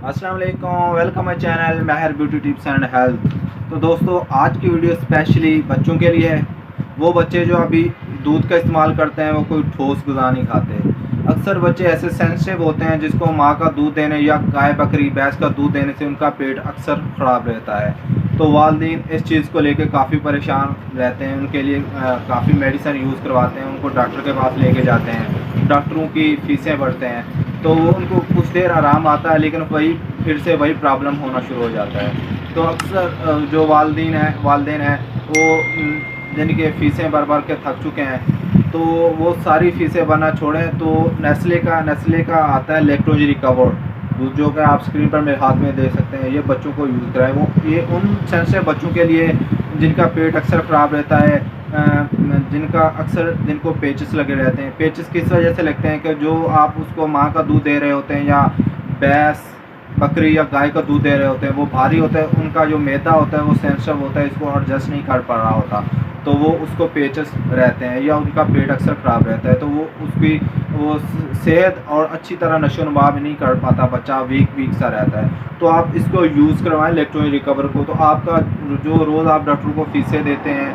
السلام علیکم، welcome my channel ماہر بیوٹی ٹپس اینڈ ہیلتھ۔ تو دوستو آج کی ویڈیو اسپیشلی بچوں کے لیے ہے۔ وہ بچے جو ابھی دودھ کا استعمال کرتے ہیں وہ کوئی ٹھوس غذا نہیں کھاتے۔ اکثر بچے ایسے سینسٹیو ہوتے ہیں جس کو ماں کا دودھ دینے یا گائے بکری بھینس کا دودھ دینے سے ان کا پیٹ اکثر خراب رہتا ہے۔ تو والدین اس چیز کو لے کے کافی پریشان رہتے ہیں، ان کے لیے کافی میڈیسن یوز کرواتے ہیں، ان کو ڈاکٹر کے پاس لے کے جاتے ہیں، ڈاکٹروں کی فیسیں بڑھتے ہیں، تو وہ ان کو کچھ دیر آرام آتا ہے لیکن پھر سے وہی پرابلم ہونا شروع ہو جاتا ہے۔ تو اکثر جو والدین ہیں وہ جن کے فیسیں بھر کے تھک چکے ہیں تو وہ ساری فیسیں بھرنا چھوڑیں تو نیسلے کا آتا ہے لیکٹوز ریکور دودھ، جو کہ آپ اسکرین پر میرے ہاتھ میں دیکھ سکتے ہیں، یہ بچوں کو یوز کرائیں۔ یہ ان سینسٹیو بچوں کے لیے جن کا پیٹ اکثر خراب رہتا ہے، جن کو پیچز لگے رہتے ہیں۔ پیچز کس وجہ سے لگتے ہیں کہ جو آپ اس کو ماں کا دودھ دے رہے ہوتے ہیں یا بھینس بکری یا گائے کا دودھ دے رہے ہوتے ہیں، وہ بھاری ہوتا ہے، ان کا جو میدا ہوتا ہے وہ سینسٹیو ہوتا ہے، اس کو ایڈجسٹ نہیں کر پا رہا ہوتا، تو وہ اس کو پیچز رہتے ہیں یا ان کا پیٹ اکثر خراب رہتا ہے، تو وہ صحت اور اچھی طرح نشو و نما بھی نہیں کر پاتا، بچہ ویک سا رہتا ہے۔ تو آپ اس کو یوز کروائیں لیکٹوز ریکور کو۔ تو آپ کا جو روز آپ ڈاکٹروں کو فیسیں دیتے ہیں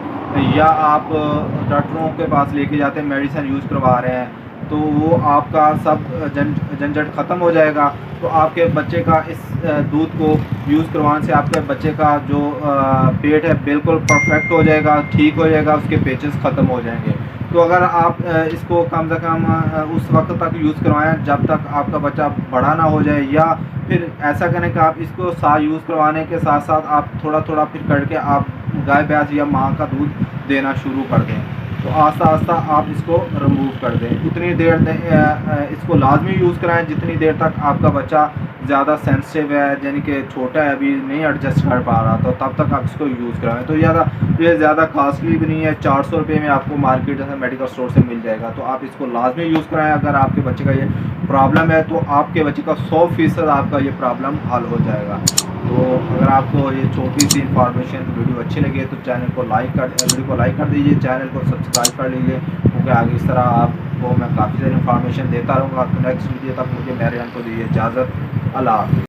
یا آپ ڈاکٹروں کے پاس لے کے جاتے ہیں، میڈیسن یوز کروا رہے ہیں، تو وہ آپ کا سب جھنجھٹ ختم ہو جائے گا۔ تو آپ کے بچے کا اس دودھ کو یوز کروانے سے آپ کے بچے کا جو پیٹ ہے بالکل پرفیکٹ ہو جائے گا، ٹھیک ہو جائے گا، اس کے پیچز ختم ہو جائیں گے۔ تو اگر آپ اس کو کم سے کم اس وقت تک یوز کروائیں جب تک آپ کا بچہ بڑا نہ ہو جائے، یا پھر ایسا کریں کہ آپ اس کو یوز کروانے کے ساتھ ساتھ آپ تھوڑا پھر کر کے آپ گائے بھینس یا ماں کا دودھ دینا شروع کر دیں۔ تو آہستہ آپ اس کو رموو کر دیں۔ اتنی دیر اس کو لازمی یوز کرائیں جتنی دیر تک آپ کا بچہ زیادہ سینسٹیو ہے، یعنی کہ چھوٹا ہے، ابھی نہیں ایڈجسٹ کر پا رہا، تو تب تک آپ اس کو یوز کرائیں۔ تو یہ زیادہ کاسٹلی بھی نہیں ہے، 400 روپے میں آپ کو مارکیٹ جیسے میڈیکل اسٹور سے مل جائے گا۔ تو آپ اس کو لازمی یوز کرائیں۔ اگر آپ کے بچے کا یہ پرابلم ہے تو آپ کے بچے کا 100% آپ کا یہ پرابلم حل ہو جائے گا۔ تو اگر آپ کو یہ چھوٹی سی انفارمیشن ویڈیو اچھی لگے تو ویڈیو کو لائک کر دیجیے، چینل کو سبسکرائب کر لیجیے، کیونکہ آگے اس طرح آپ کو میں کافی ساری انفارمیشن دیتا رہوں گا۔ تو نیکسٹ ویڈیو تک مجھے میرے کو دیجیے اجازت۔ اللہ حافظ۔